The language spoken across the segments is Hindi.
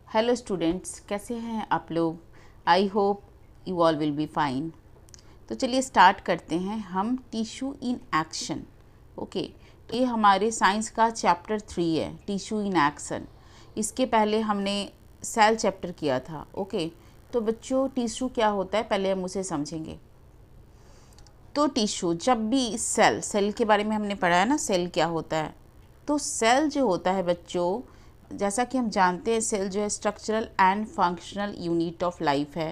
हेलो स्टूडेंट्स, कैसे हैं आप लोग। I hope you all will be fine. तो चलिए स्टार्ट करते हैं हम टिश्यू इन एक्शन। ओके, ये हमारे साइंस का चैप्टर 3 है, टिश्यू इन एक्शन। इसके पहले हमने सेल चैप्टर किया था। ओके, तो बच्चों टिश्यू क्या होता है पहले हम उसे समझेंगे। तो टिश्यू, जब भी सेल के बारे में हमने पढ़ा है ना, सेल क्या होता है। तो सेल जो होता है बच्चों, जैसा कि हम जानते हैं सेल जो है structural and functional unit of life है।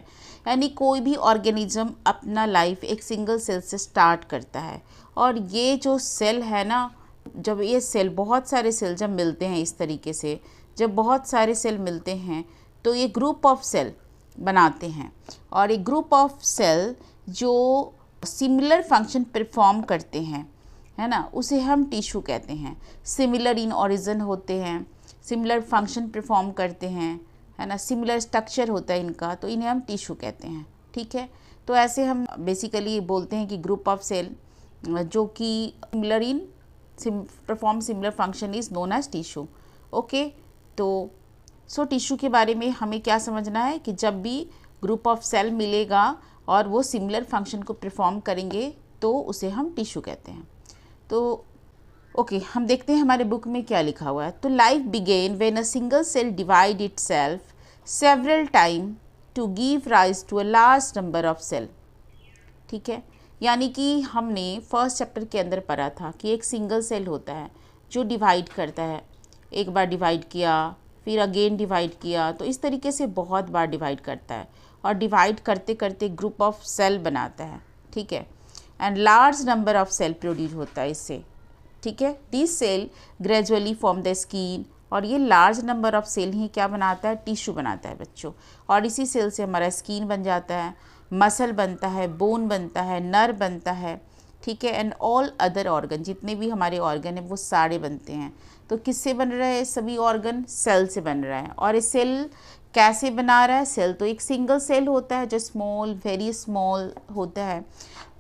यानी कोई भी ऑर्गेनिज्म अपना लाइफ एक सिंगल सेल से स्टार्ट करता है। और ये जो सेल है ना, जब ये सेल, बहुत सारे सेल जब मिलते हैं इस तरीके से, जब बहुत सारे सेल मिलते हैं तो ये ग्रुप ऑफ सेल बनाते हैं। और एक ग्रुप ऑफ सेल जो सिमिलर फंक्शन परफॉर्म करते हैं, है ना, उसे हम टिश्यू कहते हैं। सिमिलर इन ओरिजिन होते हैं, सिमिलर फंक्शन परफॉर्म करते हैं, है ना, सिमिलर स्ट्रक्चर होता है इनका, तो इन्हें हम टिश्यू कहते हैं। ठीक है, तो ऐसे हम बेसिकली बोलते हैं कि ग्रुप ऑफ सेल जो कि similar in perform similar function is known as tissue. Okay, तो टिश्यू के बारे में हमें क्या समझना है कि जब भी ग्रुप ऑफ सेल मिलेगा और वो सिमिलर फंक्शन को परफॉर्म करेंगे तो उसे हम टिश्यू कहते हैं। तो ओके, हम देखते हैं हमारे बुक में क्या लिखा हुआ है। तो life begin when a single cell divide itself several time to give rise to a large number of cell. ठीक है, यानी कि हमने फर्स्ट चैप्टर के अंदर पढ़ा था कि एक सिंगल सेल होता है जो डिवाइड करता है। एक बार डिवाइड किया, फिर अगेन डिवाइड किया, तो इस तरीके से बहुत बार डिवाइड करता है और डिवाइड करते करते ग्रुप ऑफ सेल बनाता है। ठीक है, and large number of cell produce होता है इससे। ठीक है, this cell gradually form the skin, और ये लार्ज नंबर ऑफ सेल ही क्या बनाता है, टिश्यू बनाता है बच्चों। और इसी सेल से हमारा स्किन बन जाता है, मसल बनता है, बोन बनता है, नर्व बनता है। ठीक है, एंड ऑल अदर ऑर्गन, जितने भी हमारे ऑर्गन हैं वो सारे बनते हैं। तो किससे बन रहा है सभी ऑर्गन, सेल से बन रहा है। और ये सेल कैसे बना रहा है, सेल तो एक सिंगल सेल होता है जो स्मॉल, वेरी स्मॉल होता है।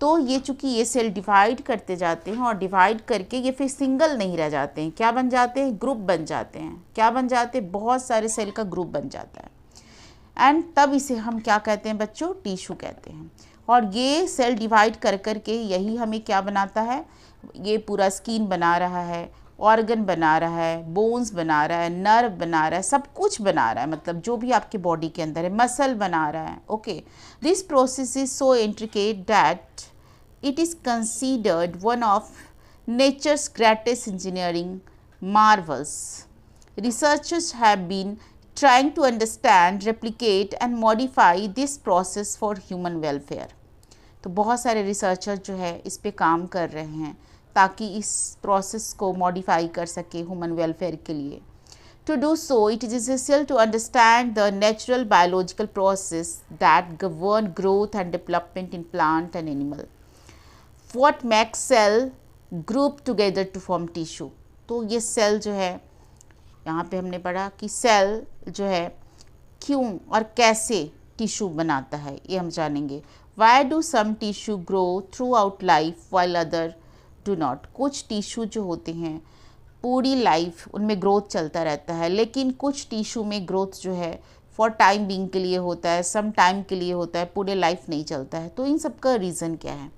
तो ये चूँकि ये सेल डिवाइड करते जाते हैं और डिवाइड करके ये फिर सिंगल नहीं रह जाते हैं, क्या बन जाते हैं, ग्रुप बन जाते हैं। क्या बन जाते हैं, बहुत सारे सेल का ग्रुप बन जाता है। एंड तब इसे हम क्या कहते हैं बच्चों, टिश्यू कहते हैं। और ये सेल डिवाइड कर कर के यही हमें क्या बनाता है, ये पूरा स्किन बना रहा है, ऑर्गन बना रहा है, बोन्स बना रहा है, नर्व बना रहा है, सब कुछ बना रहा है। मतलब जो भी आपके बॉडी के अंदर है, मसल बना रहा है। Okay, this process is so intricate that it is considered one of nature's greatest engineering marvels. Researchers have been trying to understand, replicate and modify this process for human welfare. तो बहुत सारे रिसर्चर जो है इस पे काम कर रहे हैं ताकि इस प्रोसेस को मॉडिफाई कर सके ह्यूमन वेलफेयर के लिए। To do so, it is essential to understand the natural biological process that govern growth and development in plant and animal. What makes cell group together to form tissue? तो ये सेल जो है, यहाँ पे हमने पढ़ा कि सेल जो है क्यों और कैसे टिश्यू बनाता है, ये हम जानेंगे। Why do some tissue grow throughout life while other do not. कुछ टिश्यू जो होते हैं पूरी लाइफ उनमें ग्रोथ चलता रहता है, लेकिन कुछ टिश्यू में ग्रोथ जो है फॉर टाइम बीइंग के लिए होता है, सम टाइम के लिए होता है, पूरे लाइफ नहीं चलता है। तो इन सब का रीज़न क्या है।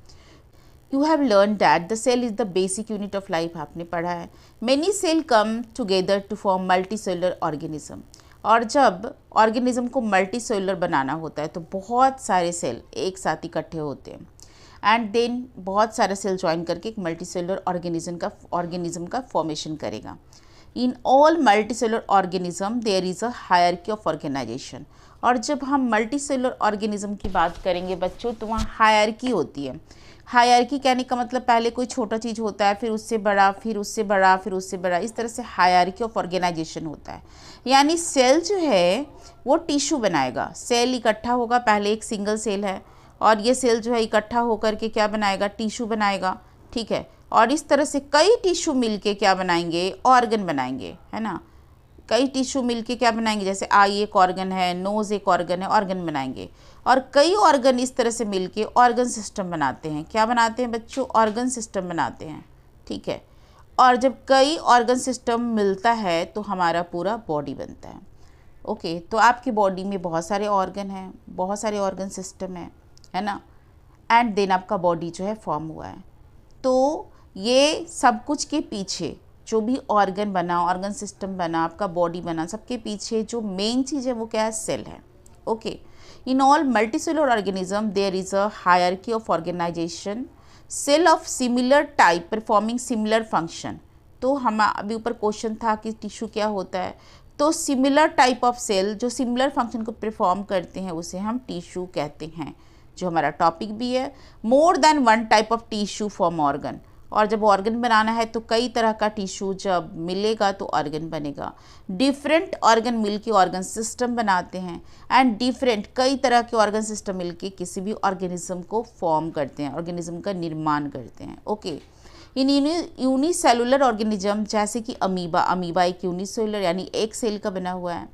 You have learned that the cell is the basic unit of life, आपने पढ़ा है। Many cells come together to form multicellular organism। और जब ऑर्गेनिज्म को मल्टीसेलुलर बनाना होता है तो बहुत सारे सेल एक साथ इकट्ठे होते हैं, एंड देन बहुत सारे सेल ज्वाइन करके एक मल्टीसेलुलर ऑर्गेनिज्म का फॉर्मेशन करेगा। In all multicellular organism there is a hierarchy of organisation. और जब हम मल्टीसेलुलर ऑर्गेनिज्म की बात करेंगे बच्चों, तो वहाँ हायरार्की होती है। हायरार्की कहने का मतलब पहले कोई छोटा चीज़ होता है, फिर उससे बड़ा, फिर उससे बड़ा, फिर उससे बड़ा, इस तरह से हायरार्की ऑफ ऑर्गेनाइजेशन होता है। यानी सेल जो है वो टिश्यू बनाएगा। सेल इकट्ठा होगा, पहले एक सिंगल सेल है और ये सेल जो है इकट्ठा होकर के क्या बनाएगा, टिश्यू बनाएगा। ठीक है, और इस तरह से कई टिश्यू मिलके क्या बनाएंगे, ऑर्गन बनाएंगे, है ना। कई टिश्यू मिलके क्या बनाएंगे, जैसे आई एक ऑर्गन है, नोज़ एक ऑर्गन है, ऑर्गन बनाएंगे। और कई ऑर्गन इस तरह से मिलके ऑर्गन सिस्टम बनाते हैं। क्या बनाते हैं बच्चों, ऑर्गन सिस्टम बनाते हैं। ठीक है, और जब कई ऑर्गन सिस्टम मिलता है तो हमारा पूरा बॉडी बनता है। ओके, तो आपकी बॉडी में बहुत सारे ऑर्गन हैं, बहुत सारे ऑर्गन सिस्टम है ना, एंड देन आपका बॉडी जो है फॉर्म हुआ है। तो ये सब कुछ के पीछे जो भी ऑर्गन बना, ऑर्गन सिस्टम बना, आपका बॉडी बना, सबके पीछे जो मेन चीज़ है वो क्या है, सेल है। Okay, in all multicellular organism there is a hierarchy of organisation, cell of similar type performing similar function. तो हम अभी ऊपर क्वेश्चन था कि टिश्यू क्या होता है, तो सिमिलर टाइप ऑफ सेल जो सिमिलर फंक्शन को परफॉर्म करते हैं उसे हम टिश्यू कहते हैं, जो हमारा टॉपिक भी है। More than one type of tissue form organ, और जब ऑर्गन बनाना है तो कई तरह का टिश्यू जब मिलेगा तो ऑर्गन बनेगा। डिफरेंट ऑर्गन मिलके ऑर्गन सिस्टम बनाते हैं, एंड डिफरेंट कई तरह के ऑर्गन सिस्टम मिलके किसी भी ऑर्गेनिज्म को फॉर्म करते हैं, ऑर्गेनिज्म का निर्माण करते हैं। ओके, इन यूनिसेलुलर ऑर्गेनिज्म जैसे कि अमीबा, अमीबा एक यूनिसेलुलर यानी एक सेल का बना हुआ है,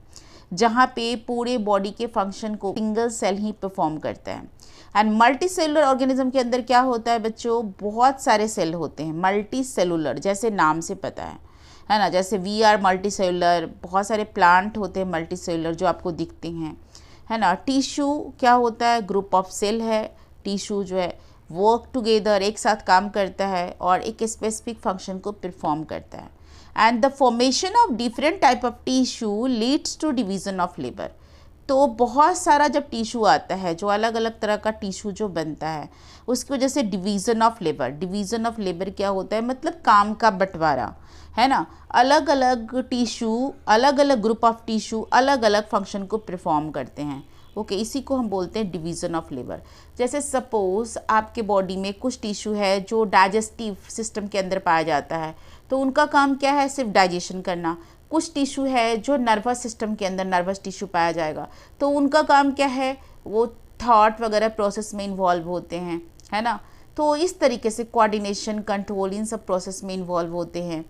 जहाँ पे पूरे बॉडी के फंक्शन को सिंगल सेल ही परफॉर्म करता है। एंड मल्टी सेलुलर ऑर्गेनिज्म के अंदर क्या होता है बच्चों, बहुत सारे सेल होते हैं। मल्टी सेलुलर जैसे नाम से पता है ना, जैसे वी आर मल्टी सेलुलर, बहुत सारे प्लांट होते हैं मल्टी सेलुलर जो आपको दिखते हैं, है ना। टिश्यू क्या होता है, ग्रुप ऑफ सेल है। टिश्यू जो है वर्क टुगेदर, एक साथ काम करता है और एक स्पेसिफिक फंक्शन को परफॉर्म करता है। And the formation of different type of tissue leads to division of labour. तो बहुत सारा जब टिश्यू आता है, जो अलग अलग तरह का टिश्यू जो बनता है, उसकी वजह से division of labour. Division of labour क्या होता है, मतलब काम का बंटवारा, है ना। अलग अलग टिश्यू, अलग अलग ग्रुप ऑफ टिश्यू अलग अलग फंक्शन को परफॉर्म करते हैं। ओके, इसी को हम बोलते हैं डिवीज़न ऑफ लेबर। जैसे सपोज़ आपके बॉडी में कुछ टिश्यू है जो डाइजेस्टिव सिस्टम के अंदर पाया जाता है, तो उनका काम क्या है, सिर्फ डाइजेशन करना। कुछ टिश्यू है जो नर्वस सिस्टम के अंदर, नर्वस टिश्यू पाया जाएगा, तो उनका काम क्या है, वो थॉट वगैरह प्रोसेस में इन्वॉल्व होते हैं, है ना। तो इस तरीके से कोऑर्डिनेशन, कंट्रोल, इन सब प्रोसेस में इन्वॉल्व होते हैं।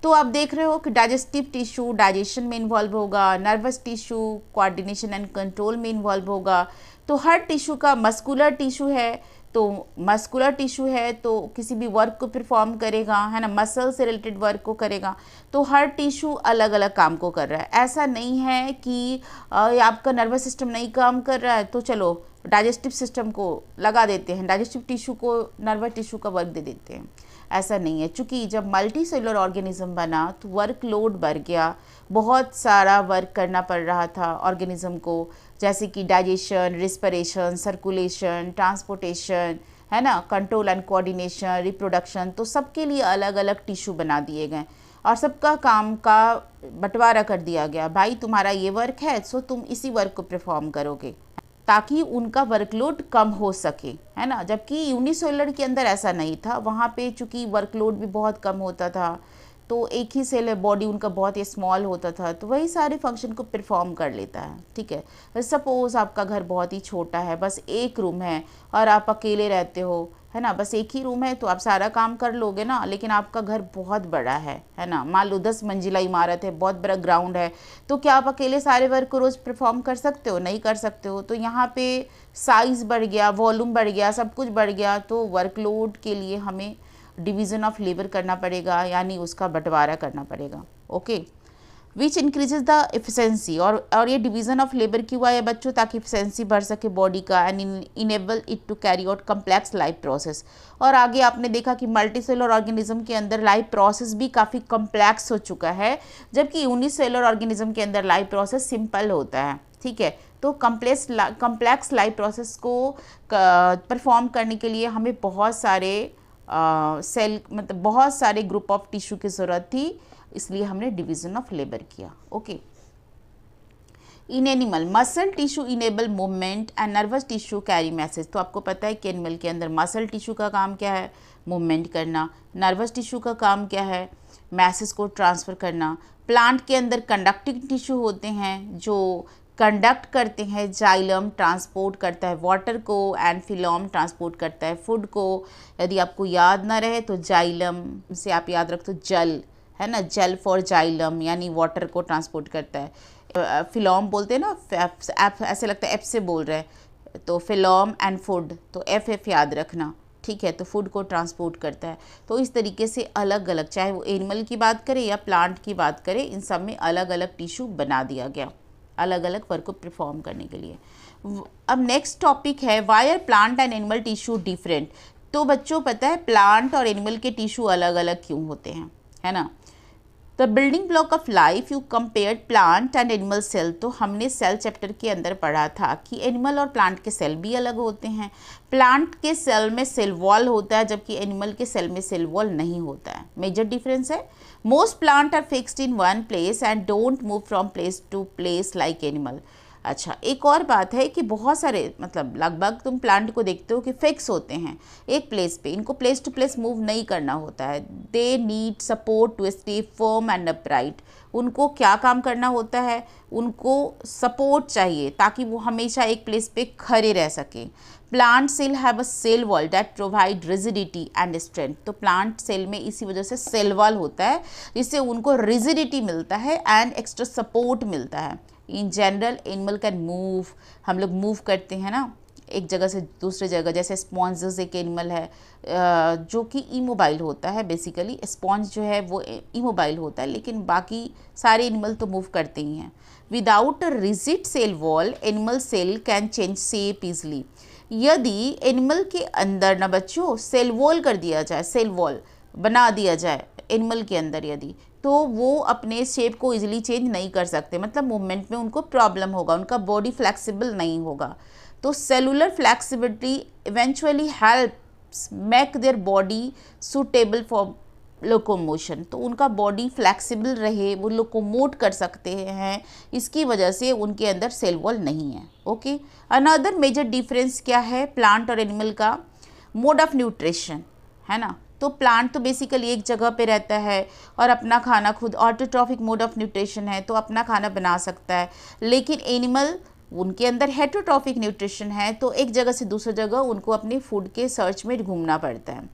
तो आप देख रहे हो कि डाइजेस्टिव टिश्यू डाइजेशन में इन्वॉल्व होगा, nervous tissue coordination and control में इन्वॉल्व होगा। तो हर टिश्यू का, मस्कुलर टिश्यू है तो मस्कुलर टिश्यू है तो किसी भी वर्क को परफॉर्म करेगा, है ना, मसल से रिलेटेड वर्क को करेगा। तो हर टिश्यू अलग अलग काम को कर रहा है। ऐसा नहीं है कि आपका नर्वस सिस्टम नहीं काम कर रहा है तो चलो डाइजेस्टिव सिस्टम को लगा देते हैं, डाइजेस्टिव टिश्यू को नर्वस टिश्यू का वर्क दे देते हैं। ऐसा नहीं है, चूँकि जब मल्टी सेलुलर ऑर्गेनिज्म बना तो वर्कलोड बढ़ गया, बहुत सारा वर्क करना पड़ रहा था ऑर्गेनिज्म को, जैसे कि डाइजेशन, रिस्पिरेशन, सर्कुलेशन, ट्रांसपोर्टेशन, है ना, कंट्रोल एंड कोऑर्डिनेशन, रिप्रोडक्शन। तो सबके लिए अलग अलग टिश्यू बना दिए गए और सबका काम का बंटवारा कर दिया गया। भाई तुम्हारा ये वर्क है सो तुम इसी वर्क को परफॉर्म करोगे, ताकि उनका वर्कलोड कम हो सके, है ना। जबकि यूनिसेलुलर के अंदर ऐसा नहीं था, वहाँ पे चूँकि वर्कलोड भी बहुत कम होता था, तो एक ही सेल है, बॉडी उनका बहुत ही स्मॉल होता था, तो वही सारे फंक्शन को परफॉर्म कर लेता है। ठीक है, सपोज़ आपका घर बहुत ही छोटा है, बस एक रूम है और आप अकेले रहते हो, है ना, बस एक ही रूम है तो आप सारा काम कर लोगे ना। लेकिन आपका घर बहुत बड़ा है ना, मान लो 10 मंजिला इमारत है, बहुत बड़ा ग्राउंड है, तो क्या आप अकेले सारे वर्क को रोज़ परफॉर्म कर सकते हो? नहीं कर सकते हो। तो यहाँ पे साइज़ बढ़ गया, वॉल्यूम बढ़ गया, सब कुछ बढ़ गया, तो वर्कलोड के लिए हमें डिवीज़न ऑफ लेबर करना पड़ेगा, यानी उसका बंटवारा करना पड़ेगा। Okay, which increases the efficiency. और ये डिवीज़न ऑफ लेबर क्यों आया बच्चों, ताकि एफिशिएंसी बढ़ सके बॉडी का, and enable it to carry out complex life process. और आगे आपने देखा कि मल्टी सेलुलर ऑर्गेनिज्म के अंदर लाइफ प्रोसेस भी काफ़ी कम्प्लेक्स हो चुका है, जबकि यूनिसेलुलर ऑर्गेनिज्म के अंदर लाइफ प्रोसेस सिंपल होता है। ठीक है, तो कम्प्लेक्स लाइफ प्रोसेस को परफॉर्म करने के लिए हमें बहुत सारे सेल, मतलब बहुत सारे ग्रुप ऑफ टिश्यू की ज़रूरत थी, इसलिए हमने डिवीज़न ऑफ लेबर किया। Okay, in animal muscle tissue enable movement and nervous tissue carry message. तो आपको पता है कि एनिमल के अंदर मसल टिश्यू का काम क्या है, मूवमेंट करना। नर्वस टिश्यू का काम क्या है, मैसेज को ट्रांसफ़र करना। प्लांट के अंदर कंडक्टिंग टिश्यू होते हैं जो कंडक्ट करते हैं, जाइलम ट्रांसपोर्ट करता है वाटर को, एंड फिलोम ट्रांसपोर्ट करता है फूड को। यदि आपको याद ना रहे तो जाइलम से आप याद रख, तो जल, है ना, जल फॉर जाइलम, यानी वाटर को ट्रांसपोर्ट करता है। फिलोम बोलते हैं ना, ऐसे लगता है एफ से बोल रहे हैं, तो फिलोम एंड फूड, तो एफ याद रखना। ठीक है, तो फूड को ट्रांसपोर्ट करता है। तो इस तरीके से अलग अलग, चाहे वो एनिमल की बात करें या प्लांट की बात करें, इन सब में अलग अलग टिश्यू बना दिया गया। अलग अलग वर्क को परफॉर्म करने के लिए। अब नेक्स्ट टॉपिक है why are plant and animal tissue different. तो बच्चों पता है प्लांट और एनिमल के टिश्यू अलग अलग क्यों होते हैं, है ना। The building block of life you compare plant and animal cell. तो हमने सेल चैप्टर के अंदर पढ़ा था कि एनिमल और प्लांट के सेल भी अलग होते हैं। प्लांट के सेल में सेल वॉल होता है जबकि एनिमल के सेल में सेल वॉल नहीं होता है। मेजर डिफरेंस है most plant are fixed in one place and don't move from place to place like animal. अच्छा, एक और बात है कि बहुत सारे मतलब लगभग तुम प्लांट को देखते हो कि फिक्स होते हैं एक प्लेस पे, इनको प्लेस टू प्लेस मूव नहीं करना होता है। They need support to stay firm and upright. उनको क्या काम करना होता है, उनको सपोर्ट चाहिए ताकि वो हमेशा एक प्लेस पे खड़े रह सकें। Plant cell have a cell wall that provide rigidity and strength. तो प्लांट सेल में इसी वजह से सेल वॉल होता है जिससे उनको रिजिडिटी मिलता है एंड एक्स्ट्रा सपोर्ट मिलता है। In general animal can move, हम लोग मूव करते हैं ना एक जगह से दूसरे जगह। जैसे स्पॉन्जेस एक एनिमल है जो कि इमोबाइल होता है। बेसिकली स्पॉन्ज जो है वो इमोबाइल होता है, लेकिन बाकी सारे एनिमल तो मूव करते ही हैं। Without a rigid cell wall animal cell can change shape easily. यदि एनिमल के अंदर ना बच्चों सेल वॉल कर दिया जाए, सेल वॉल बना दिया जाए एनिमल के अंदर यदि, तो वो अपने शेप को इजीली चेंज नहीं कर सकते, मतलब मूवमेंट में उनको प्रॉब्लम होगा, उनका बॉडी फ्लेक्सिबल नहीं होगा। तो cellular flexibility eventually helps make their body suitable for locomotion. तो उनका बॉडी फ्लेक्सिबल रहे, वो लोकोमोट कर सकते हैं, इसकी वजह से उनके अंदर सेल वॉल नहीं है। ओके, अनदर मेजर डिफरेंस क्या है प्लांट और एनिमल का? मोड ऑफ न्यूट्रिशन, है ना। तो प्लांट तो बेसिकली एक जगह पे रहता है और अपना खाना खुद, ऑटोट्रॉफिक मोड ऑफ न्यूट्रिशन है तो अपना खाना बना सकता है। लेकिन एनिमल उनके अंदर हेटरोट्रॉफिक न्यूट्रिशन है, तो एक जगह से दूसरी जगह उनको अपने फूड के सर्च में घूमना पड़ता है।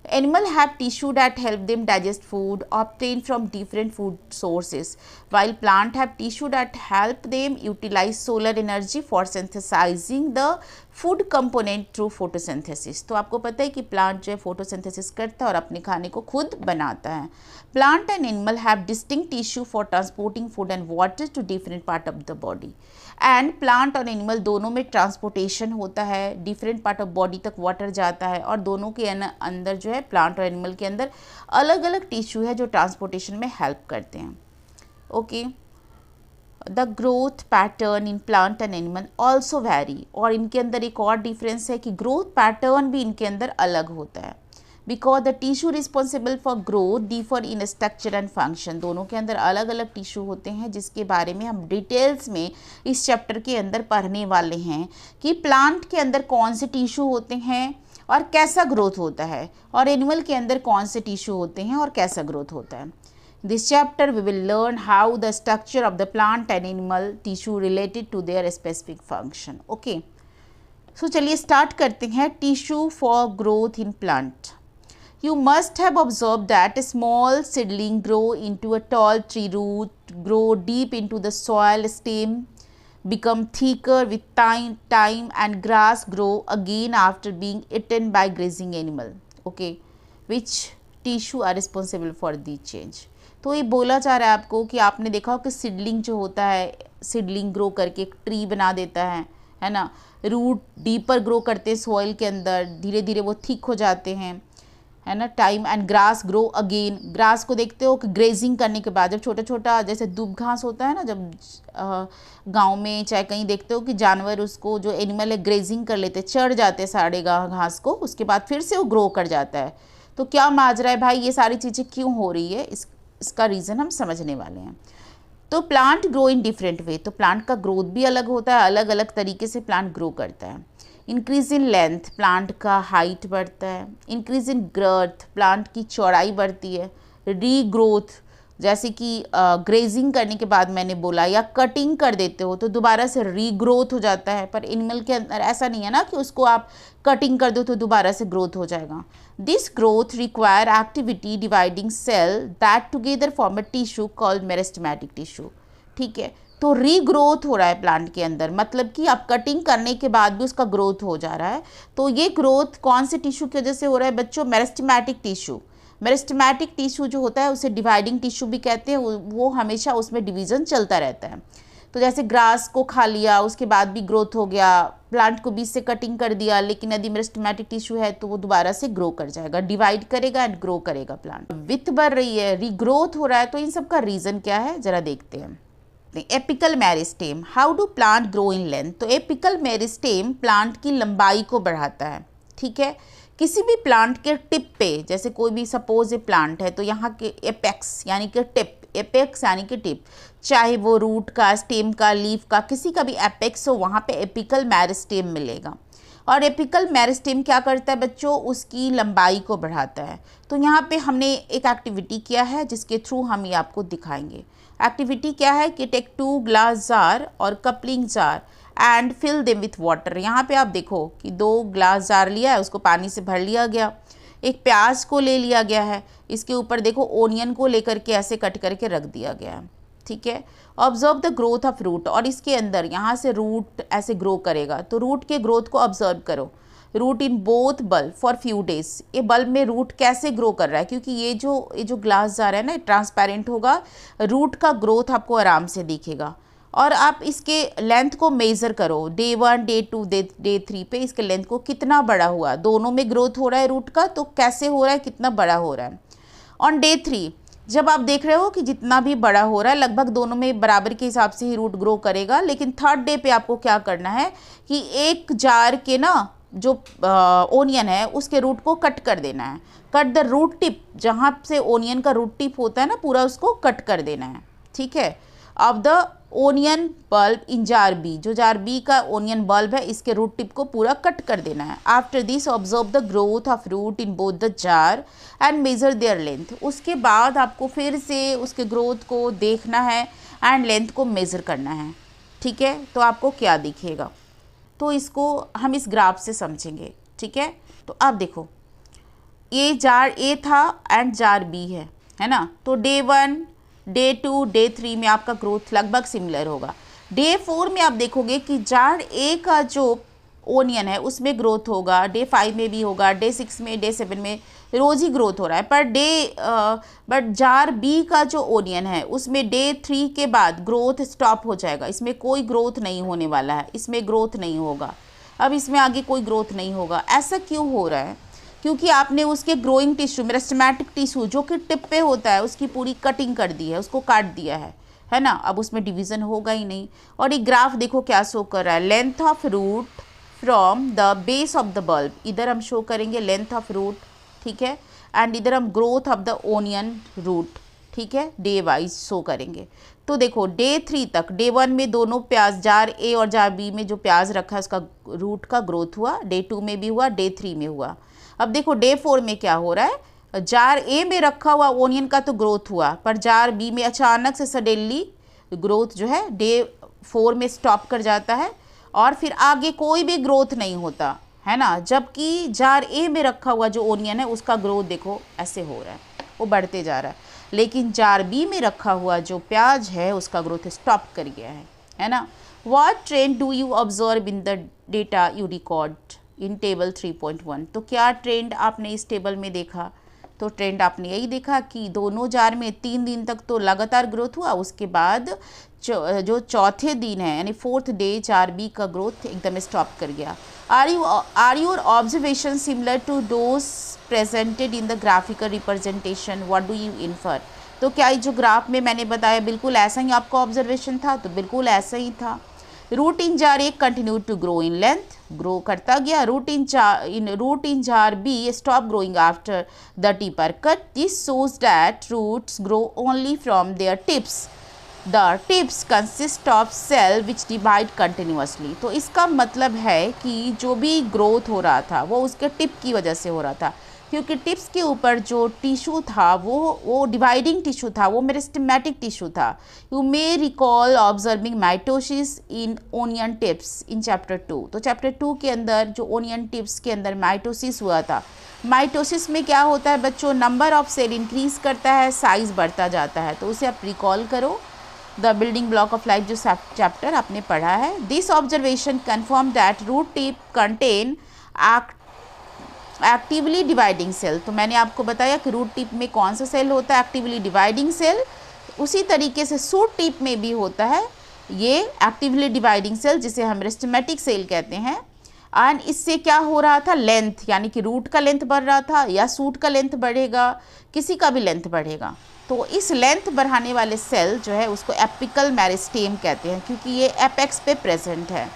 Animal have tissue that help them digest food obtained from different food sources, while plant have tissue that help them utilize solar energy for synthesizing the food component through photosynthesis. तो आपको पता है कि प्लांट जो है फोटोसिंथेसिस करता है और अपने खाने को खुद बनाता है। Plant and animal have distinct tissue for transporting food and water to different part of the body. And plant और एनिमल दोनों में ट्रांसपोर्टेशन होता है, डिफरेंट पार्ट ऑफ बॉडी तक वाटर जाता है, और दोनों के अंदर जो है प्लांट और एनिमल के अंदर अलग अलग टिश्यू है जो ट्रांसपोर्टेशन में हेल्प करते हैं। Okay, the growth pattern in plant and animal also vary. और इनके अंदर एक और डिफरेंस है कि ग्रोथ पैटर्न भी इनके अंदर अलग होता है, because the tissue responsible for growth differ in structure and function. दोनों के अंदर अलग अलग टिश्यू होते हैं जिसके बारे में हम डिटेल्स में इस चैप्टर के अंदर पढ़ने वाले हैं कि प्लांट के अंदर कौन से टिश्यू होते हैं और कैसा ग्रोथ होता है, और एनिमल के अंदर कौन से टिश्यू होते हैं और कैसा ग्रोथ होता है। This chapter we will learn how the structure of the plant and animal tissue related to their specific function. Okay, so चलिए start करते हैं। Tissue for growth in plant. You must have observed that a small seedling grow into a tall tree root, grow deep into the soil, stem become thicker with time and grass grow again after being eaten by grazing animal. Okay, which tissue are responsible for the change? तो ये बोला जा रहा है आपको कि आपने देखा हो कि सीडलिंग जो होता है, सीडलिंग ग्रो करके एक ट्री बना देता है ना। रूट डीपर ग्रो करते हैं सॉइल के अंदर, धीरे धीरे वो थिक हो जाते हैं, है ना। Time and grass grow again. Grass को देखते हो कि ग्रेजिंग करने के बाद जब छोटा छोटा जैसे दूब घास होता है ना, जब गांव में चाहे कहीं देखते हो कि जानवर उसको जो एनिमल है ग्रेजिंग कर लेते, चढ़ जाते सारे घास को, उसके बाद फिर से वो ग्रो कर जाता है। तो क्या माजरा है भाई, ये सारी चीज़ें क्यों हो रही है, इसका रीज़न हम समझने वाले हैं। तो plant grow in different way. तो प्लांट का ग्रोथ भी अलग होता है, अलग अलग तरीके से प्लांट ग्रो करता है। इंक्रीज इन लेंथ, प्लांट का हाइट बढ़ता है। इंक्रीज इन ग्रोथ, प्लांट की चौड़ाई बढ़ती है। रीग्रोथ, जैसे कि ग्रेजिंग करने के बाद मैंने बोला, या कटिंग कर देते हो तो दोबारा से रीग्रोथ हो जाता है। पर एनिमल के अंदर ऐसा नहीं है ना कि उसको आप कटिंग कर दो तो दोबारा से ग्रोथ हो जाएगा। This growth require activity dividing cell that together form a tissue called meristematic tissue. ठीक है, तो रीग्रोथ हो रहा है प्लांट के अंदर, मतलब कि आप कटिंग करने के बाद भी उसका ग्रोथ हो जा रहा है। तो ये ग्रोथ कौन से टिश्यू की वजह से हो रहा है बच्चों? Meristematic tissue. मेरिस्टेमेटिक टिश्यू जो होता है उसे डिवाइडिंग टिश्यू भी कहते हैं, वो हमेशा उसमें डिवीज़न चलता रहता है। तो जैसे ग्रास को खा लिया, उसके बाद भी ग्रोथ हो गया, प्लांट को बीच से कटिंग कर दिया, लेकिन यदि मेरिस्टेमेटिक टिश्यू है तो वो दोबारा से ग्रो कर जाएगा, डिवाइड करेगा एंड ग्रो करेगा। प्लांट विथ बढ़ रही है, रीग्रोथ हो रहा है, तो इन सब का रीजन क्या है जरा देखते हैं। Apical meristem, how do plant grow in length. तो एपिकल मेरिस्टेम प्लांट की लंबाई को बढ़ाता है, ठीक है। किसी भी प्लांट के टिप पे, जैसे कोई भी सपोज ये प्लांट है, तो यहाँ के एपेक्स यानी कि टिप, एपेक्स यानी कि टिप, चाहे वो रूट का, स्टेम का, लीफ का, किसी का भी एपेक्स हो, वहाँ पे एपिकल मेरिस्टेम मिलेगा। और एपिकल मेरिस्टेम क्या करता है बच्चों, उसकी लंबाई को बढ़ाता है। तो यहाँ पे हमने एक एक्टिविटी किया है जिसके थ्रू हम ये आपको दिखाएंगे। एक्टिविटी क्या है कि टेक 2 ग्लास जार और coupling jar and fill them with water. यहाँ पे आप देखो कि 2 ग्लास जार लिया है, उसको पानी से भर लिया गया, एक प्याज को ले लिया गया है, इसके ऊपर देखो ओनियन को लेकर के ऐसे कट करके रख दिया गया है, ठीक है। Observe the growth of root, और इसके अंदर यहाँ से रूट ऐसे ग्रो करेगा, तो रूट के ग्रोथ को ऑब्जर्व करो। Root in both bulb for few days, ये बल्ब में रूट कैसे ग्रो कर रहा है, क्योंकि ये जो ग्लास जार है ना, ट्रांसपेरेंट होगा, रूट का ग्रोथ आपको आराम से दिखेगा। और आप इसके लेंथ को मेज़र करो, डे 1, डे 2, डे 3 पे इसके लेंथ को कितना बड़ा हुआ, दोनों में ग्रोथ हो रहा है रूट का, तो कैसे हो रहा है, कितना बड़ा हो रहा है। ऑन डे 3 जब आप देख रहे हो कि जितना भी बड़ा हो रहा है लगभग दोनों में बराबर के हिसाब से ही रूट ग्रो करेगा, लेकिन थर्ड डे पे आपको क्या करना है कि एक जार के ना जो ओनियन है उसके रूट को कट कर देना है। कट द रूट टिप, जहाँ से ओनियन का रूट टिप होता है ना पूरा, उसको कट कर देना है, ठीक है। Of the onion bulb in jar B, जो जार बी का ओनियन बल्ब है इसके रूट टिप को पूरा कट कर देना है। After this observe the growth of root in both the jar and measure their length. उसके बाद आपको फिर से उसके ग्रोथ को देखना है एंड लेंथ को मेज़र करना है, ठीक है। तो आपको क्या दिखेगा, तो इसको हम इस ग्राफ से समझेंगे, ठीक है। तो आप देखो ये जार ए था एंड जार बी है ना। तो डे 1, डे 2, डे 3 में आपका ग्रोथ लगभग सिमिलर होगा। डे 4 में आप देखोगे कि जार ए का जो ओनियन है उसमें ग्रोथ होगा, डे 5 में भी होगा, डे 6 में, डे 7 में रोज़ ही ग्रोथ हो रहा है। पर बट जार बी का जो ओनियन है उसमें डे 3 के बाद ग्रोथ स्टॉप हो जाएगा, इसमें कोई ग्रोथ नहीं होने वाला है, इसमें ग्रोथ नहीं होगा, अब इसमें आगे कोई ग्रोथ नहीं होगा। ऐसा क्यों हो रहा है, क्योंकि आपने उसके ग्रोइंग टिश्यू, मेरिस्टेमेटिक टिश्यू जो कि टिप पे होता है उसकी पूरी कटिंग कर दी है, उसको काट दिया है ना। अब उसमें डिवीज़न होगा ही नहीं। और ये ग्राफ देखो क्या शो कर रहा है, length of root from the base of the bulb, इधर हम शो करेंगे लेंथ ऑफ रूट, ठीक है, एंड इधर हम growth of the onion root, ठीक है, डे वाइज शो करेंगे। तो देखो डे 3 तक, डे 1 में दोनों प्याज, जार ए और जार बी में जो प्याज रखा है उसका रूट का ग्रोथ हुआ, डे 2 में भी हुआ, डे 3 में हुआ। अब देखो डे 4 में क्या हो रहा है, जार ए में रखा हुआ ओनियन का तो ग्रोथ हुआ, पर जार बी में अचानक से सडनली ग्रोथ जो है डे 4 में स्टॉप कर जाता है और फिर आगे कोई भी ग्रोथ नहीं होता है ना। जबकि जार ए में रखा हुआ जो ओनियन है उसका ग्रोथ देखो ऐसे हो रहा है, वो बढ़ते जा रहा है, लेकिन जार बी में रखा हुआ जो प्याज है उसका ग्रोथ स्टॉप कर गया है ना। What trend do you observe in the data you record in table 3.1। तो क्या ट्रेंड आपने इस टेबल में देखा, तो ट्रेंड आपने यही देखा कि दोनों जार में 3 दिन तक तो लगातार ग्रोथ हुआ, उसके बाद जो चौथे दिन है यानी 4th डे जार बी का ग्रोथ एकदम स्टॉप कर गया। Are your observation similar to those presented in the graphical representation, what do you infer. तो क्या जो ग्राफ में मैंने बताया बिल्कुल ऐसा ही आपका ऑब्जर्वेशन था, तो बिल्कुल ऐसा ही था। Root in jar A continue to grow in length, grow करता गया। Root in jar B stop growing after the tip are cut. This shows that roots grow only from their tips, the tips consist of cell which divide continuously. तो इसका मतलब है कि जो भी ग्रोथ हो रहा था वो उसके टिप की वजह से हो रहा था, क्योंकि टिप्स के ऊपर जो टिश्यू था वो डिवाइडिंग टिश्यू था, वो मेरिस्टेमेटिक टिश्यू था। You may recall observing mitosis in onion tips in chapter 2। तो चैप्टर 2 के अंदर जो ओनियन टिप्स के अंदर माइटोसिस हुआ था, माइटोसिस में क्या होता है बच्चों, नंबर ऑफ सेल इंक्रीज करता है, साइज बढ़ता जाता है, तो उसे आप रिकॉल करो, the building block of life जो चैप्टर आपने पढ़ा है। This observation confirm that root tip contain actively dividing cell. तो मैंने आपको बताया कि रूट टिप में कौन सा सेल होता है, एक्टिवली डिवाइडिंग सेल। उसी तरीके से शूट टिप में भी होता है ये एक्टिवली डिवाइडिंग सेल जिसे हम मेरिस्टेमेटिक सेल कहते हैं। एंड इससे क्या हो रहा था, लेंथ यानी कि रूट का लेंथ बढ़ रहा था या सूट का लेंथ बढ़ेगा, किसी का भी लेंथ बढ़ेगा। तो इस लेंथ बढ़ाने वाले सेल जो है उसको एपिकल मेरिस्टेम कहते हैं, क्योंकि ये एपेक्स पे प्रेजेंट है।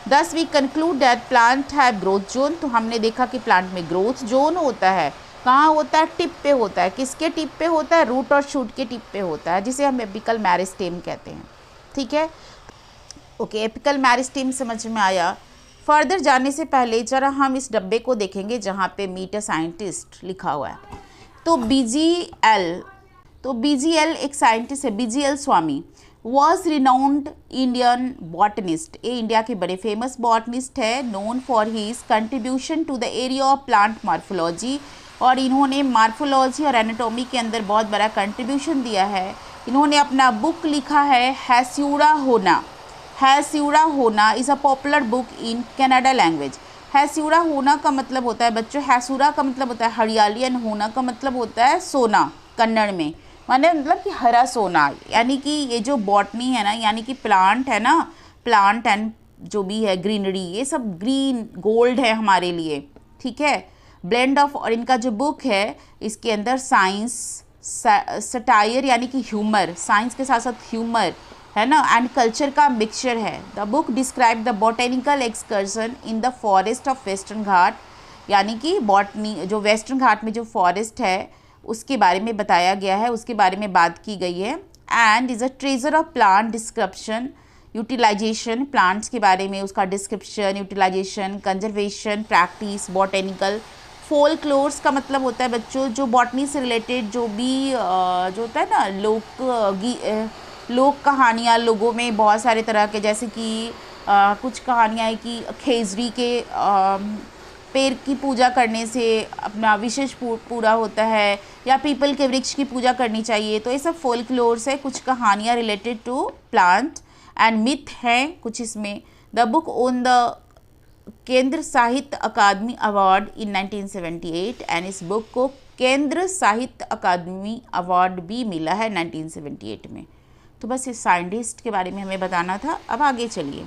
Thus we conclude that plant have growth zone. तो हमने देखा कि प्लांट में ग्रोथ जोन होता है। कहाँ होता है, टिप पे होता है। किसके टिप पे होता है, रूट और शूट के टिप पे होता है, जिसे हम एपिकल मेरिस्टेम कहते हैं। ठीक है, ओके, एपिकल मेरिस्टेम समझ में आया। फर्दर जाने से पहले जरा हम इस डब्बे को देखेंगे जहाँ पे मीट अ साइंटिस्ट लिखा हुआ है। तो BGL एक साइंटिस्ट है, BGL Swami was renowned Indian botanist. ये इंडिया के बड़े फेमस बॉटनिस्ट है, known for his contribution to the area of plant morphology. और इन्होंने मार्फोलॉजी और एनाटॉमी के अंदर बहुत बड़ा कंट्रीब्यूशन दिया है। इन्होंने अपना बुक लिखा है हैस्यूरा Honnu. Hasiru Honnu is a popular book in Kannada language. Hasiru Honnu का मतलब होता है बच्चों, हैसूरा का मतलब होता है हरियाली एंड होना का मतलब होता है सोना कन्नड़ में, माने मतलब कि हरा सोना। यानी कि ये जो बॉटनी है ना, यानी कि प्लांट है ना, प्लांट एंड जो भी है ग्रीनरी, ये सब ग्रीन गोल्ड है हमारे लिए। ठीक है, ब्लेंड ऑफ, और इनका जो बुक है इसके अंदर साइंस, सटायर यानी कि ह्यूमर, साइंस के साथ साथ ह्यूमर है ना, एंड कल्चर का मिक्सचर है। The book describe the botanical excursion in the forest of Western Ghat. यानी कि बॉटनी जो वेस्टर्न घाट में जो फॉरेस्ट है उसके बारे में बताया गया है, उसके बारे में बात की गई है। And is a treasure of plant description utilisation, plants के बारे में उसका description, utilisation, conservation, practice, botanical. Folklores का मतलब होता है बच्चों जो बॉटनी से रिलेटेड जो भी जो होता है ना, लोक कहानियाँ, लोगों में बहुत सारे तरह के, जैसे कि कुछ कहानियाँ हैं कि खेजड़ी के पेड़ की पूजा करने से अपना विशेष पूरा होता है, या पीपल के वृक्ष की पूजा करनी चाहिए। तो ये सब फोल्कलोर्स है, कुछ कहानियाँ related to plant and myth हैं कुछ इसमें। The book won the Kendra Sahitya Akademi award in 1978 and इस बुक को केंद्र साहित्य अकादमी अवार्ड भी मिला है 1978 में। तो बस इस साइंटिस्ट के बारे में हमें बताना था। अब आगे चलिए,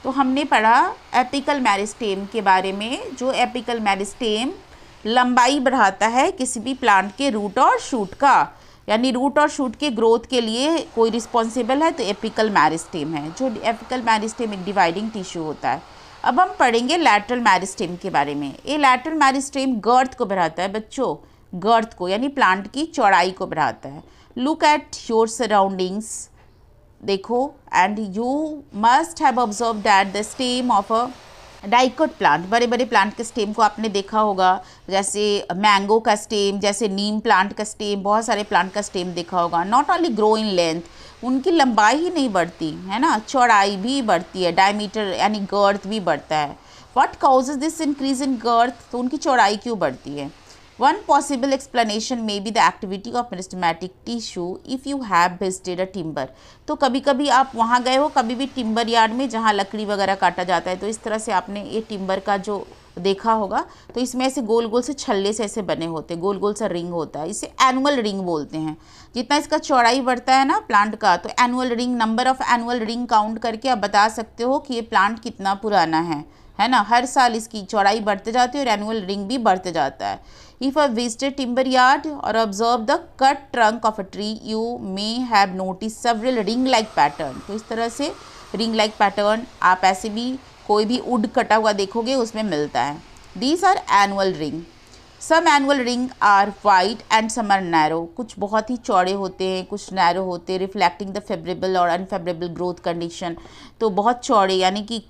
तो हमने पढ़ा एपिकल मेरिस्टेम के बारे में। जो एपिकल मेरिस्टेम लंबाई बढ़ाता है किसी भी प्लांट के रूट और शूट का, यानी रूट और शूट के ग्रोथ के लिए कोई रिस्पॉन्सिबल है तो एपिकल मेरिस्टेम है। जो एपिकल मेरिस्टेम एक डिवाइडिंग टिश्यू होता है। अब हम पढ़ेंगे लैटरल मेरिस्टेम के बारे में। ये लैटरल मेरिस्टेम गर्थ को बढ़ाता है बच्चों, गर्थ को, यानी प्लांट की चौड़ाई को बढ़ाता है। लुक एट योर सराउंडिंग्स, देखो, and you must have observe that the stem of a dicot plant, बड़े बड़े प्लांट के स्टेम को आपने देखा होगा, जैसे मैंगो का स्टेम, जैसे नीम प्लांट का स्टेम, बहुत सारे प्लांट का स्टेम देखा होगा। Not only grow in length, उनकी लंबाई ही नहीं बढ़ती है ना, चौड़ाई भी बढ़ती है, डायमीटर यानी गर्थ भी बढ़ता है। What causes this increase in girth, तो उनकी चौड़ाई क्यों बढ़ती है। One possible explanation may be the activity of meristematic tissue if you have visited a timber। तो कभी कभी आप वहाँ गए हो, कभी भी टिम्बर यार्ड में जहाँ लकड़ी वगैरह काटा जाता है, तो इस तरह से आपने ये टिम्बर का जो देखा होगा, तो इसमें ऐसे गोल गोल से छल्ले से ऐसे बने होते हैं, गोल गोल सा रिंग होता है, इसे एनुअल रिंग बोलते हैं। जितना इसका चौड़ाई बढ़ता है ना प्लांट का, तो annual ring, number of annual ring count करके आप बता सकते हो कि ये प्लांट कितना पुराना है ना। हर साल इसकी चौड़ाई बढ़ते जाती है और एनुअल रिंग भी बढ़ते जाता है। If a visited timber yard or observe the cut trunk of a tree, you may have noticed several ring-like pattern। तो इस तरह से ring-like pattern आप ऐसे भी कोई भी वुड कटा हुआ देखोगे उसमें मिलता है। These are annual ring। Some annual ring are wide and some are narrow। कुछ बहुत ही चौड़े होते हैं, कुछ नैरो होते हैं, reflecting the favorable और unfavorable growth condition। तो बहुत चौड़े यानी कि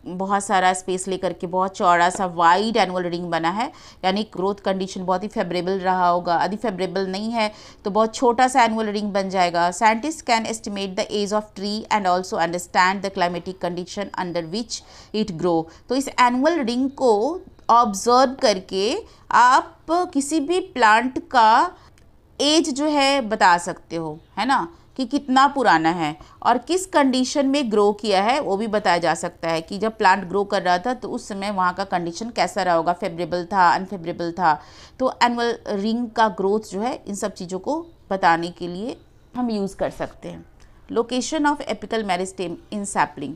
बहुत सारा स्पेस लेकर के बहुत चौड़ा सा वाइड एनुअल रिंग बना है, यानी ग्रोथ कंडीशन बहुत ही फेवरेबल रहा होगा। यदि फेवरेबल नहीं है तो बहुत छोटा सा एनुअल रिंग बन जाएगा। Scientist can estimate the age of tree and also understand the climatic condition under which it grow. तो इस एनुअल रिंग को ऑब्जर्व करके आप किसी भी प्लांट का एज जो है बता सकते हो, है ना, कि कितना पुराना है और किस कंडीशन में ग्रो किया है वो भी बताया जा सकता है कि जब प्लांट ग्रो कर रहा था तो उस समय वहाँ का कंडीशन कैसा रहा होगा, फेवरेबल था, अनफेवरेबल था। तो एनुअल रिंग का ग्रोथ जो है इन सब चीज़ों को बताने के लिए हम यूज़ कर सकते हैं। Location of apical meristem in sapling.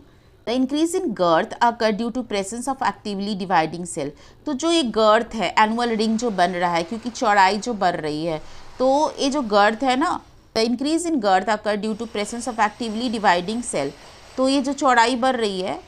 The increase in girth occur due to presence of actively dividing cell. तो जो ये गर्थ है, एनुअल रिंग जो बन रहा है, क्योंकि चौड़ाई जो बढ़ रही है, तो ये जो गर्थ है ना, the increase in girth occur due to presence of actively dividing cell. तो ये जो चौड़ाई बढ़ रही है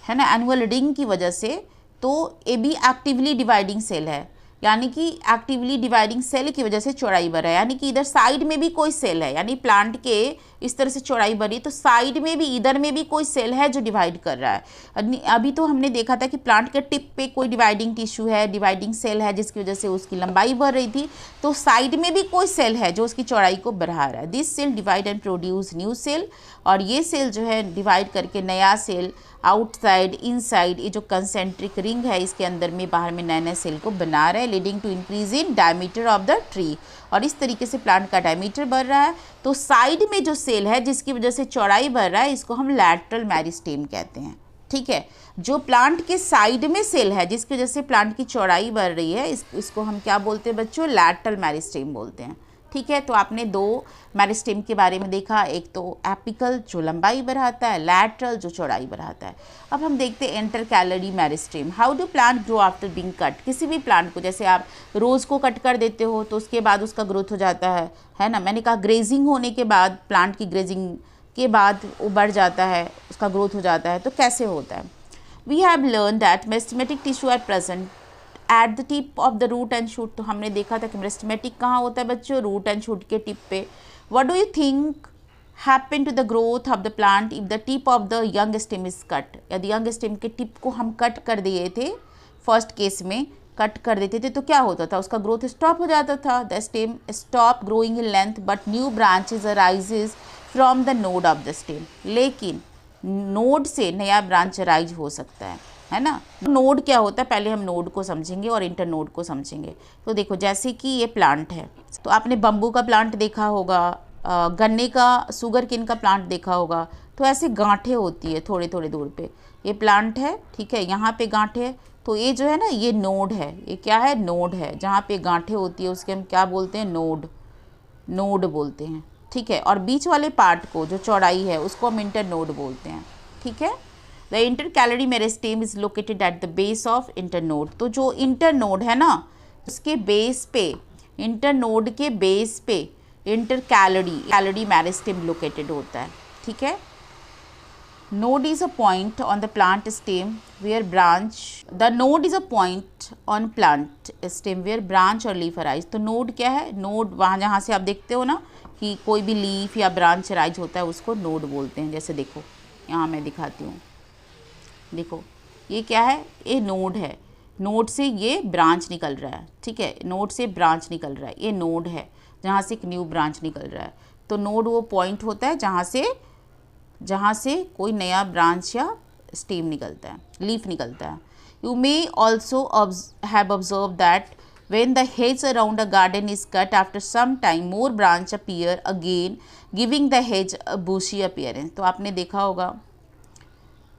ना, एनुअल रिंग की वजह से, तो ये भी एक्टिवली डिवाइडिंग सेल है, यानी कि एक्टिवली डिवाइडिंग सेल की वजह से चौड़ाई बढ़ रहा है। यानी कि इधर साइड में भी कोई सेल है, यानी प्लांट के इस तरह से चौड़ाई बढ़ी, तो साइड में भी, इधर में भी कोई सेल है जो डिवाइड कर रहा है। अभी तो हमने देखा था कि प्लांट के टिप पे कोई डिवाइडिंग टिश्यू है, डिवाइडिंग सेल है, जिसकी वजह से उसकी लंबाई बढ़ रही थी। तो साइड में भी कोई सेल है जो उसकी चौड़ाई को बढ़ा रहा है। This cell divide and produce new cell. और ये सेल जो है डिवाइड करके नया सेल आउटसाइड, इनसाइड, ये जो कंसेंट्रिक रिंग है इसके अंदर में, बाहर में नए नए सेल को बना रहा है, leading to increase in diameter of the tree. और इस तरीके से प्लांट का डायमीटर बढ़ रहा है। तो साइड में जो सेल है जिसकी वजह से चौड़ाई बढ़ रहा है, इसको हम लैटरल मेरिस्टेम कहते हैं। ठीक है, जो प्लांट के साइड में सेल है जिसकी वजह से प्लांट की चौड़ाई बढ़ रही है, इसको हम क्या बोलते हैं बच्चों? लैटरल मेरिस्टेम बोलते हैं। ठीक है, तो आपने दो मेरिस्टेम के बारे में देखा, एक तो एपिकल जो लंबाई बढ़ाता है, लैटरल जो चौड़ाई बढ़ाता है। अब हम देखते हैं intercalary meristem. How do plant grow after being cut. किसी भी प्लांट को, जैसे आप रोज़ को कट कर देते हो तो उसके बाद उसका ग्रोथ हो जाता है ना। मैंने कहा ग्रेजिंग होने के बाद, प्लांट की ग्रेजिंग के बाद वो बढ़ जाता है, उसका ग्रोथ हो जाता है। तो कैसे होता है? We have learn that meristematic tissue are present at the tip of the root and shoot. तो हमने देखा था कि मेरिस्टेमेटिक कहाँ होता है बच्चों? रूट एंड शूट के टिप पे। What do you think happen to the growth of the plant if the tip of the young stem is cut. यदि यंग स्टेम के टिप को हम कट कर दिए थे, फर्स्ट केस में कट कर देते थे, तो क्या होता था? उसका ग्रोथ स्टॉप हो जाता था। The stem stop growing in length but new branches arises from the node of the stem. लेकिन नोड से नया ब्रांच अराइज हो सकता है ना। नोड क्या होता है, पहले हम नोड को समझेंगे और इंटर नोड को समझेंगे। तो देखो, जैसे कि ये प्लांट है, तो आपने बम्बू का प्लांट देखा होगा, गन्ने का, शुगर केन का प्लांट देखा होगा। तो ऐसे गांठें होती है थोड़े थोड़े दूर पे। ये प्लांट है, ठीक है, यहाँ पे गांठें है, तो ये जो है ना, ये नोड है। ये क्या है? नोड है। जहाँ पे गांठें होती है उसके हम क्या बोलते हैं? नोड बोलते हैं। ठीक है, और बीच वाले पार्ट को, जो चौड़ाई है, उसको हम इंटर नोड बोलते हैं। ठीक है, the intercalary meristem is located at the base of internode. तो जो इंटरनोड है ना, उसके बेस पे, इंटरनोड के बेस पे इंटरकैलरी मेरिस्टेम लोकेटेड होता है। ठीक है, node is a point on the plant stem where branch the node is a point on plant stem where branch or leaf arise। तो node क्या है? node वहाँ जहाँ से आप देखते हो ना कि कोई भी लीफ या ब्रांच अराइज होता है, उसको नोड बोलते हैं। जैसे देखो, यहाँ मैं दिखाती हूँ, देखो ये क्या है? ये नोड है। नोड से ये ब्रांच निकल रहा है। ठीक है, नोड से ब्रांच निकल रहा है, ये नोड है जहाँ से एक न्यू ब्रांच निकल रहा है। तो नोड वो पॉइंट होता है जहाँ से कोई नया ब्रांच या स्टेम निकलता है, लीफ निकलता है। You may also have observe that when the hedge around a garden is cut, after some time more branch appear again, giving the hedge a bushy appearance। तो आपने देखा होगा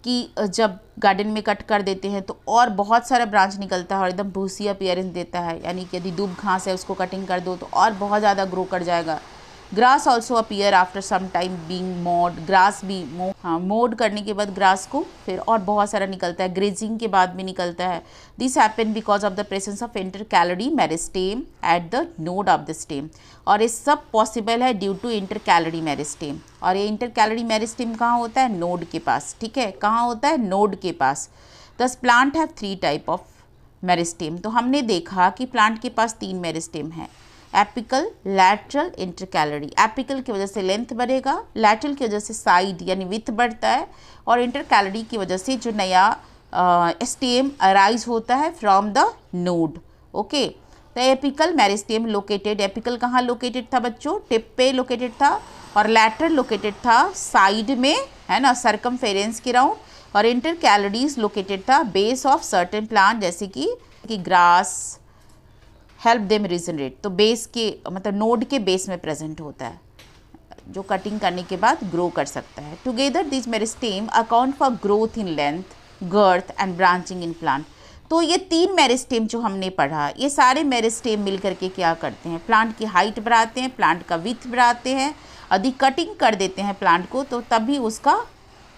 कि जब गार्डन में कट कर देते हैं तो और बहुत सारा ब्रांच निकलता है और एकदम बूसी अपीयरेंस देता है। यानी कि यदि दूब घास है उसको कटिंग कर दो तो और बहुत ज़्यादा ग्रो कर जाएगा। Grass also appear after some time being mowed. Grass भी मोड करने के बाद ग्रास को फिर और बहुत सारा निकलता है, ग्रेजिंग के बाद भी निकलता है। This happen because of the presence of intercalary meristem at the node of the stem. और ये सब पॉसिबल है ड्यू टू इंटरकैलरी मेरिस्टेम। और ये इंटरकैलरी मेरिस्टेम कहाँ होता है? नोड के पास। ठीक है, कहाँ होता है? नोड के पास। दस plant have 3 type of meristem. तो हमने देखा कि प्लांट के पास 3 मेरिस्टेम है, एपिकल, लैटरल, इंटरकैलरी। एपिकल की वजह से लेंथ बढ़ेगा, लैटरल की वजह से साइड यानी विथ बढ़ता है, और इंटरकैलरी की वजह से जो नया स्टेम अराइज होता है from the node. Okay, the apical meristem located, apical कहाँ लोकेटेड था बच्चों? टिप पे लोकेटेड था। और लैटरल लोकेटेड था साइड में, है ना, सर्कमफेरेंस के राउंड। और इंटरकैलरीज लोकेटेड था बेस ऑफ सर्टेन प्लांट, जैसे कि ग्रास, हेल्प देम रीजनरेट। तो बेस के मतलब नोड के बेस में प्रेजेंट होता है, जो कटिंग करने के बाद ग्रो कर सकता है। Together this meristem account for growth in length, girth and branching in plant. तो ये 3 मेरिस्टेम जो हमने पढ़ा, ये सारे मेरिस्टेम मिल करके क्या करते हैं? प्लांट की हाइट बढ़ाते हैं, प्लांट का विथ बढ़ाते हैं, यदि कटिंग कर देते हैं प्लांट को तो तभी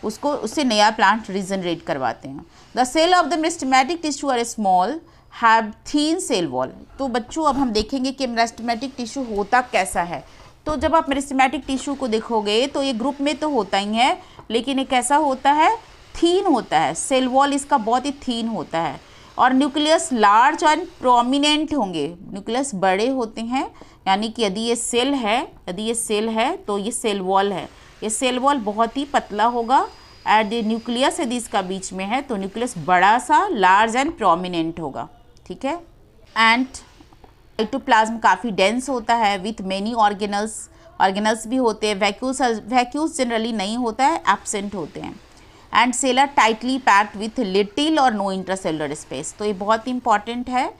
उससे नया प्लांट रीजनरेट करवाते हैं। The cell of the meristematic tissue are small, have thin cell wall. तो बच्चों अब हम देखेंगे कि मेरिस्टेमेटिक टिश्यू होता कैसा है। तो जब आप मेरिस्टेमेटिक टिश्यू को देखोगे तो ये ग्रुप में तो होता ही है, लेकिन ये कैसा होता है, थीन होता है। सेल वॉल इसका बहुत ही थीन होता है और न्यूक्लियस लार्ज एंड प्रोमिनेंट होंगे। न्यूक्लियस बड़े होते हैं, यानी कि यदि ये सेल है तो ये सेल वॉल है। ये सेल वॉल बहुत ही पतला होगा एंड न्यूक्लियस यदि इसका बीच में है तो न्यूक्लियस बड़ा सा, लार्ज एंड प्रोमिनेंट होगा। ठीक है। एंड साइटोप्लाज्म काफ़ी डेंस होता है विथ मेनी ऑर्गेनल्स भी होते हैं। वैक्यूल्स जनरली नहीं होता है, एब्सेंट होते हैं। And cell are tightly packed with little और नो इंट्रासेलुलर स्पेस। तो ये बहुत इंपॉर्टेंट है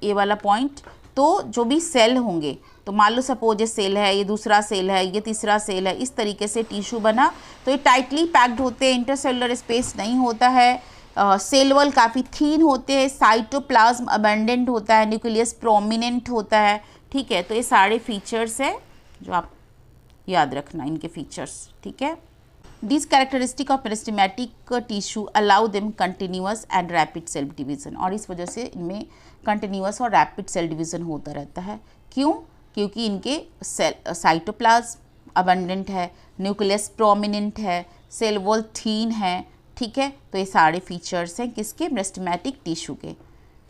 ये वाला पॉइंट। तो जो भी सेल होंगे, तो मान लो सपोज ये सेल है, ये दूसरा सेल है, ये तीसरा सेल है, इस तरीके से टिश्यू बना तो ये टाइटली पैक्ड होते हैं, इंटरसेलुलर स्पेस नहीं होता है, सेल वॉल काफ़ी थीन होते हैं, साइटोप्लाज्म अबंडेंट होता है, न्यूक्लियस प्रोमिनेंट होता है। ठीक है, तो ये सारे फीचर्स हैं जो आप याद रखना, इनके फीचर्स। ठीक है। These characteristic of meristematic tissue allow them continuous and rapid cell division. और इस वजह से इनमें कंटिन्यूअस और रैपिड सेल डिवीज़न होता रहता है। क्यों? क्योंकि इनके साइटोप्लाज्म अबंडेंट है, न्यूक्लियस प्रोमिनेंट है, सेल वॉल थीन है। ठीक है, तो ये सारे फीचर्स हैं किसके, मेरिस्टेमेटिक टिश्यू के।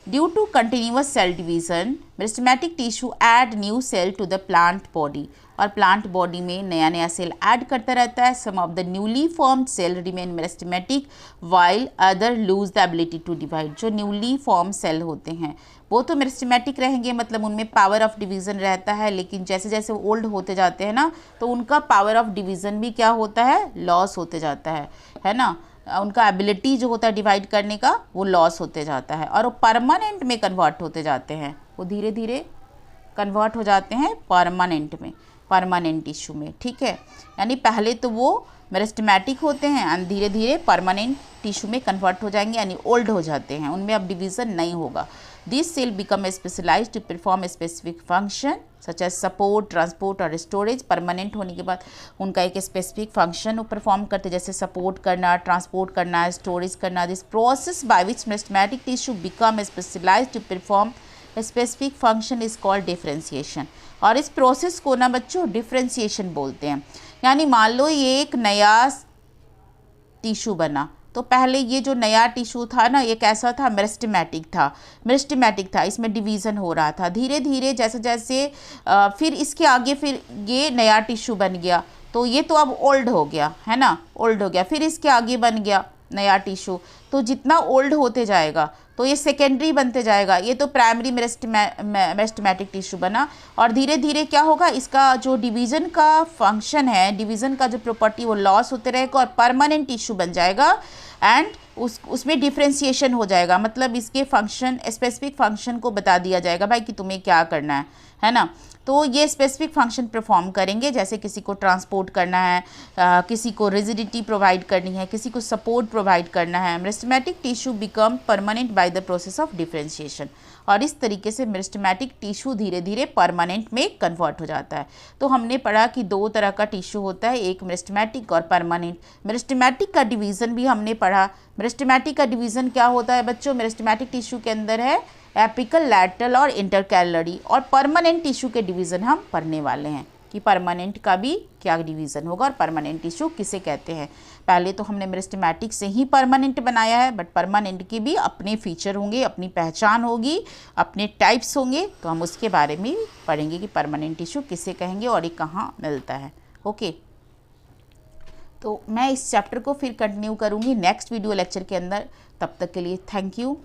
Due to continuous cell division meristematic tissue add new cell to the plant body. और प्लांट बॉडी में नया नया सेल ऐड करता रहता है। Some of the newly formed cell remain meristematic while other lose the ability to divide. जो न्यूली फॉर्म सेल होते हैं वो तो मेरिस्टेमेटिक रहेंगे, मतलब उनमें पावर ऑफ डिवीज़न रहता है, लेकिन जैसे जैसे ओल्ड होते जाते हैं ना तो उनका पावर ऑफ डिवीज़न भी क्या होता है, लॉस होते जाता है ना। उनका एबिलिटी जो होता है डिवाइड करने का वो लॉस होते जाता है और वो परमानेंट में कन्वर्ट होते जाते हैं। वो धीरे धीरे कन्वर्ट हो जाते हैं परमानेंट टिश्यू में। ठीक है, यानी पहले तो वो मेरिस्टेमेटिक होते हैं और धीरे धीरे परमानेंट टिश्यू में कन्वर्ट हो जाएंगे, यानी ओल्ड हो जाते हैं, उनमें अब डिवीज़न नहीं होगा। This cell become specialised to perform specific function such as support, transport और स्टोरेज। परमानेंट होने के बाद उनका एक स्पेसिफिक फंक्शन वो परफॉर्म करते, जैसे सपोर्ट करना, ट्रांसपोर्ट करना, स्टोरेज करना। This process by which meristematic tissue become specialised to perform specific function is called differentiation. और इस प्रोसेस को ना बच्चों डिफ्रेंशिएशन बोलते हैं। यानी मान लो ये एक नया टिश्यू बना, तो पहले ये जो नया टिश्यू था ना ये कैसा था, मेरिस्टेमेटिक था, इसमें डिवीज़न हो रहा था। धीरे धीरे जैसे जैसे फिर इसके आगे फिर ये नया टिश्यू बन गया, तो ये तो अब ओल्ड हो गया है ना, ओल्ड हो गया। फिर इसके आगे बन गया नया टिश्यू, तो जितना ओल्ड होते जाएगा तो ये सेकेंडरी बनते जाएगा। ये तो प्राइमरी मेरिस्टेमेटिक टिश्यू बना और धीरे धीरे क्या होगा, इसका जो डिवीज़न का फंक्शन है, डिवीज़न का जो प्रॉपर्टी वो लॉस होते रहेगा और परमानेंट टिश्यू बन जाएगा एंड उसमें डिफ्रेंशिएशन हो जाएगा। मतलब इसके फंक्शन, स्पेसिफिक फंक्शन को बता दिया जाएगा भाई कि तुम्हें क्या करना है ना। तो ये स्पेसिफिक फंक्शन परफॉर्म करेंगे, जैसे किसी को ट्रांसपोर्ट करना है, किसी को रिजिडिटी प्रोवाइड करनी है, किसी को सपोर्ट प्रोवाइड करना है। Meristematic tissue become permanent by the process of differentiation. और इस तरीके से मेरिस्टेमेटिक टिश्यू धीरे धीरे परमानेंट में कन्वर्ट हो जाता है। तो हमने पढ़ा कि दो तरह का टिश्यू होता है, एक मेरिस्टेमेटिक और परमानेंट। मेरिस्टेमेटिक का डिवीज़न भी हमने पढ़ा। मेरिस्टेमेटिक का डिवीज़न क्या होता है बच्चों, मेरिस्टेमेटिक टिश्यू के अंदर है एपिकल, लैटरल और इंटरकैलरी। और परमानेंट टिश्यू के डिवीज़न हम पढ़ने वाले हैं कि परमानेंट का भी क्या डिवीज़न होगा और परमानेंट टिश्यू किसे कहते हैं। पहले तो हमने मेरिस्टेमेटिक से ही परमानेंट बनाया है, बट परमानेंट के भी अपने फीचर होंगे, अपनी पहचान होगी, अपने टाइप्स होंगे, तो हम उसके बारे में भी पढ़ेंगे कि परमानेंट टिश्यू किसे कहेंगे और ये कहाँ मिलता है। ओके, तो मैं इस चैप्टर को फिर कंटिन्यू करूँगी नेक्स्ट वीडियो लेक्चर के अंदर। तब तक के लिए थैंक यू।